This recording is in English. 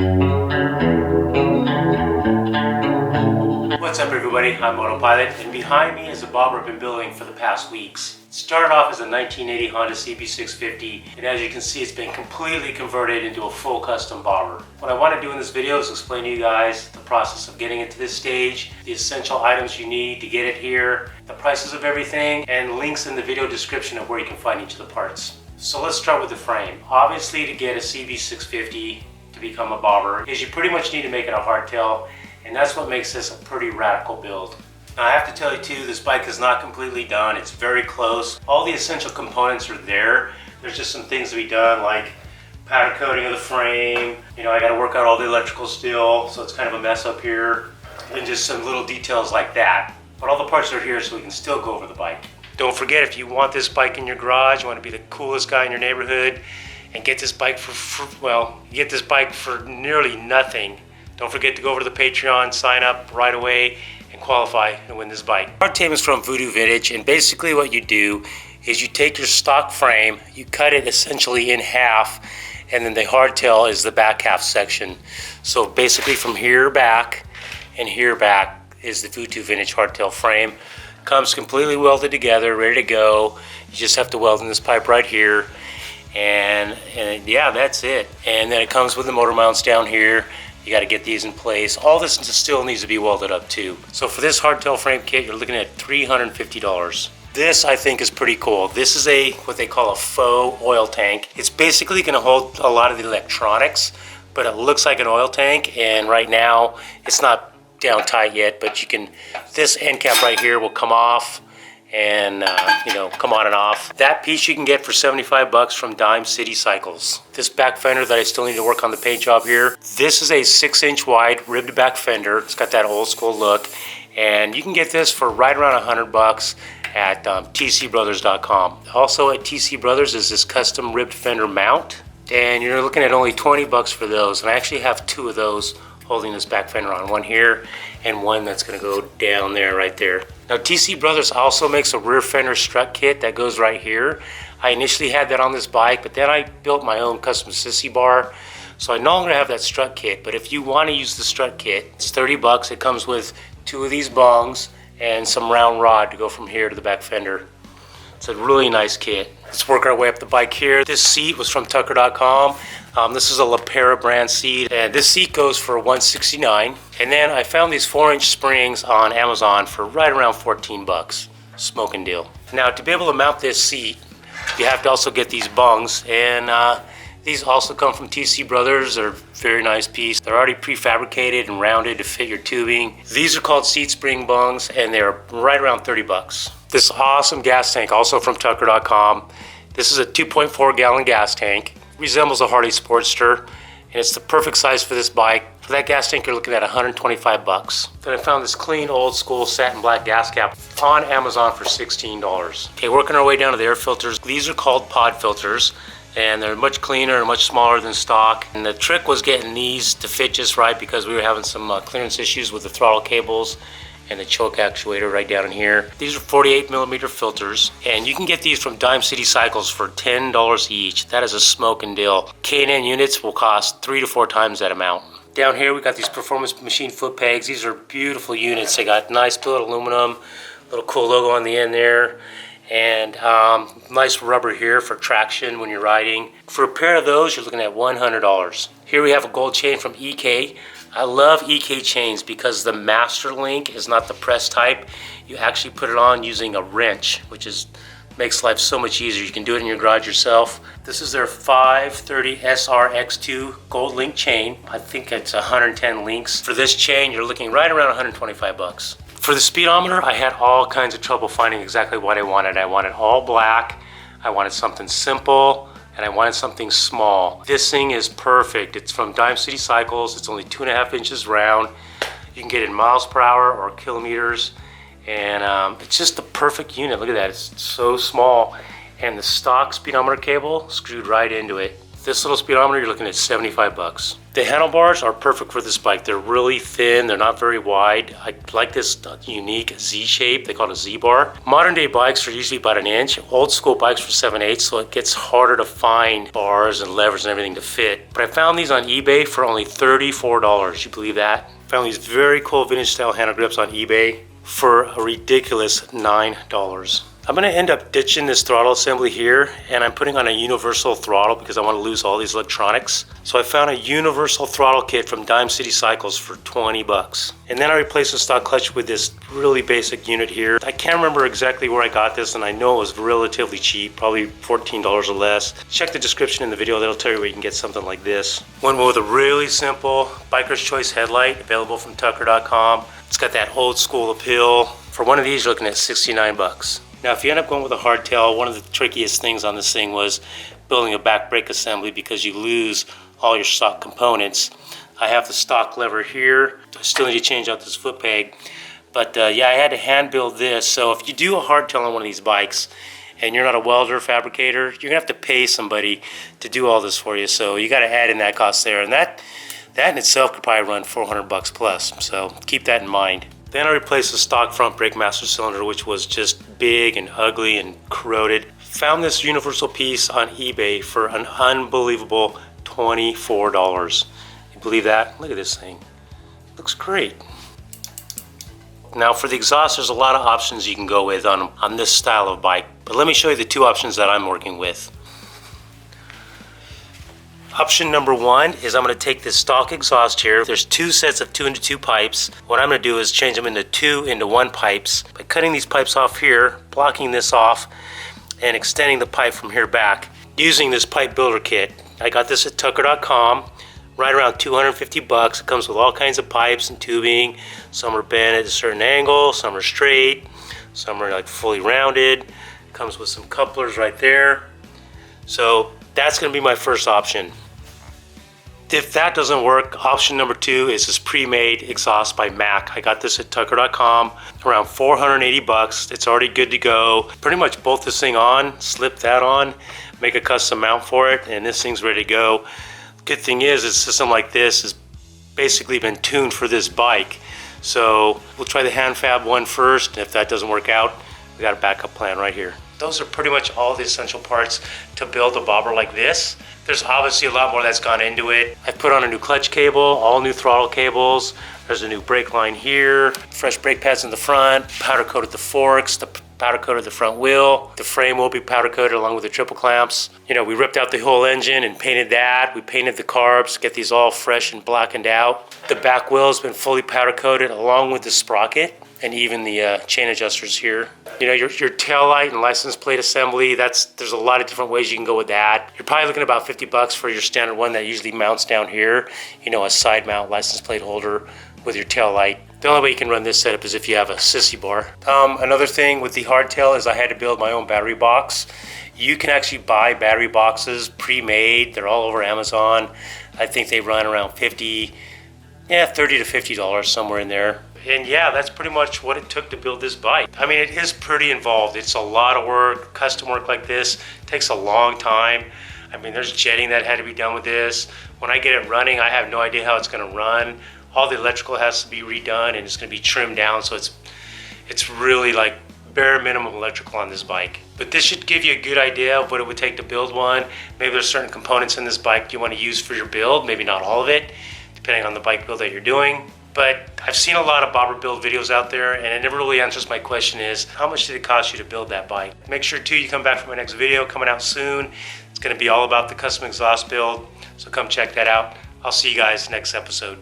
What's up everybody, I'm Autopilot, and behind me is a bobber I've been building for the past weeks. It started off as a 1980 Honda CB650, and as you can see it's been completely converted into a full custom bobber. What I want to do in this video is explain to you guys the process of getting it to this stage, the essential items you need to get it here, the prices of everything, and links in the video description of where you can find each of the parts. So let's start with the frame. Obviously, to get a CB650 to become a bobber is you pretty much need to make it a hardtail, and that's what makes this a pretty radical build. Now I have to tell you too, this bike is not completely done. It's very close. All the essential components are there. There's just some things to be done, like powder coating of the frame. You know, I got to work out all the electrical still, so it's kind of a mess up here, and just some little details like that. But all the parts are here, so we can still go over the bike. Don't forget, if you want this bike in your garage, you want to be the coolest guy in your neighborhood, and get this bike get this bike for nearly nothing. Don't forget to go over to the Patreon, sign up right away, and qualify and win this bike. Our team is from Voodoo Vintage, and basically what you do is you take your stock frame, you cut it essentially in half, and then the hardtail is the back half section. So basically from here back and here back is the Voodoo Vintage hardtail frame. Comes completely welded together, ready to go. You just have to weld in this pipe right here, and yeah, that's it. And then it comes with the motor mounts down here. You got to get these in place. All this still needs to be welded up too. So for this hardtail frame kit, you're looking at $350. This I think is pretty cool. This is what they call a faux oil tank. It's basically going to hold a lot of the electronics, but it looks like an oil tank, and right now it's not down tight yet, but this end cap right here will come off and come on and off. That piece you can get for 75 bucks from Dime City Cycles. This back fender that I still need to work on the paint job here, this is a 6-inch wide ribbed back fender. It's got that old school look, and you can get this for right around 100 bucks at tcbrothers.com. Also at TC Brothers is this custom ribbed fender mount, and you're looking at only 20 bucks for those, and I actually have two of those holding this back fender on, one here and one that's going to go down there, right there. Now TC Brothers also makes a rear fender strut kit that goes right here. I initially had that on this bike, but then I built my own custom sissy bar, so I no longer have that strut kit. But if you want to use the strut kit, it's 30 bucks. It comes with two of these bongs and some round rod to go from here to the back fender. It's a really nice kit. Let's work our way up the bike here. This seat was from Tucker.com. This is a LaPera brand seat, and this seat goes for $169. And then I found these 4-inch springs on Amazon for right around 14 bucks. Smoking deal. Now to be able to mount this seat, you have to also get these bungs, and these also come from TC Brothers. They're a very nice piece. They're already prefabricated and rounded to fit your tubing. These are called seat spring bungs, and they're right around 30 bucks. This awesome gas tank, also from Tucker.com. This is a 2.4 gallon gas tank. Resembles a Harley Sportster, and it's the perfect size for this bike. For that gas tank, you're looking at 125 bucks. Then I found this clean old school satin black gas cap on Amazon for $16. Okay, working our way down to the air filters. These are called pod filters, and they're much cleaner and much smaller than stock. And the trick was getting these to fit just right, because we were having some clearance issues with the throttle cables and the choke actuator right down in here. These are 48mm filters, and you can get these from Dime City Cycles for $10 each. That is a smoking deal. K&N units will cost 3 to 4 times that amount. Down here we got these Performance Machine foot pegs. These are beautiful units. They got nice billet aluminum, little cool logo on the end there, and nice rubber here for traction when you're riding. For a pair of those, you're looking at $100. Here we have a gold chain from EK. I love EK chains because the master link is not the press type. You actually put it on using a wrench, which makes life so much easier. You can do it in your garage yourself. This is their 530 SRX2 gold link chain. I think it's 110 links. For this chain, you're looking right around 125 bucks. For the speedometer, I had all kinds of trouble finding exactly what I wanted. I wanted all black, I wanted something simple, and I wanted something small. This thing is perfect. It's from Dime City Cycles. It's only 2.5 inches round. You can get it in miles per hour or kilometers, and it's just the perfect unit. Look at that, it's so small. And the stock speedometer cable screwed right into it. This little speedometer, you're looking at 75 bucks. The handlebars are perfect for this bike. They're really thin, they're not very wide. I like this unique Z shape, they call it a Z bar. Modern day bikes are usually about an inch. Old school bikes were 7/8, so it gets harder to find bars and levers and everything to fit. But I found these on eBay for only $34. You believe that? Found these very cool vintage style handle grips on eBay for a ridiculous $9. I'm going to end up ditching this throttle assembly here, and I'm putting on a universal throttle because I want to lose all these electronics. So I found a universal throttle kit from Dime City Cycles for 20 bucks. And then I replaced the stock clutch with this really basic unit here. I can't remember exactly where I got this, and I know it was relatively cheap, probably $14 or less. Check the description in the video, that'll tell you where you can get something like this. Went with a really simple Biker's Choice headlight, available from Tucker.com. It's got that old school appeal. For one of these, you're looking at 69 bucks. Now, if you end up going with a hardtail, one of the trickiest things on this thing was building a back brake assembly because you lose all your stock components. I have the stock lever here. I still need to change out this foot peg. But yeah, I had to hand build this. So if you do a hardtail on one of these bikes and you're not a welder, fabricator, you're gonna have to pay somebody to do all this for you. So you gotta add in that cost there. And that in itself could probably run 400 bucks plus. So keep that in mind. Then I replaced the stock front BikeMaster cylinder, which was just big and ugly and corroded. Found this universal piece on eBay for an unbelievable $24. You believe that? Look at this thing. Looks great. Now for the exhaust, there's a lot of options you can go with on this style of bike. But let me show you the two options that I'm working with. Option number one is I'm going to take this stock exhaust here. There's two sets of 2-into-2 pipes. What I'm going to do is change them into 2-into-1 pipes by cutting these pipes off here, blocking this off, and extending the pipe from here back using this pipe builder kit. I got this at Tucker.com, right around 250 bucks. It comes with all kinds of pipes and tubing. Some are bent at a certain angle, some are straight, some are like fully rounded. It comes with some couplers right there. So that's going to be my first option. If that doesn't work, option number two is this pre-made exhaust by Mac. I got this at Tucker.com, around 480 bucks. It's already good to go. Pretty much bolt this thing on, slip that on, make a custom mount for it, and this thing's ready to go. Good thing is, a system like this has basically been tuned for this bike. So we'll try the hand fab one first, and if that doesn't work out, we got a backup plan right here. Those are pretty much all the essential parts to build a bobber like this. There's obviously a lot more that's gone into it. I put on a new clutch cable, all new throttle cables. There's a new brake line here, fresh brake pads in the front, powder coated the forks, the powder coated the front wheel. The frame will be powder coated along with the triple clamps. You know, we ripped out the whole engine and painted that. We painted the carbs, get these all fresh and blackened out. The back wheel has been fully powder coated along with the sprocket and even the chain adjusters here. You know, your tail light and license plate assembly, there's a lot of different ways you can go with that. You're probably looking about 50 bucks for your standard one that usually mounts down here. You know, a side mount license plate holder with your tail light. The only way you can run this setup is if you have a sissy bar. Another thing with the hardtail is I had to build my own battery box. You can actually buy battery boxes pre-made. They're all over Amazon. I think they run around $30 to $50, somewhere in there. And yeah, that's pretty much what it took to build this bike. I mean, it is pretty involved. It's a lot of work. Custom work like this takes a long time. I mean, there's jetting that had to be done with this. When I get it running, I have no idea how it's gonna run. All the electrical has to be redone and it's gonna be trimmed down, so it's really like bare minimum electrical on this bike. But this should give you a good idea of what it would take to build one. Maybe there's certain components in this bike you wanna use for your build, maybe not all of it, depending on the bike build that you're doing. But I've seen a lot of bobber build videos out there, and it never really answers my question is, how much did it cost you to build that bike? Make sure too you come back for my next video coming out soon. It's gonna be all about the custom exhaust build, so come check that out. I'll see you guys next episode.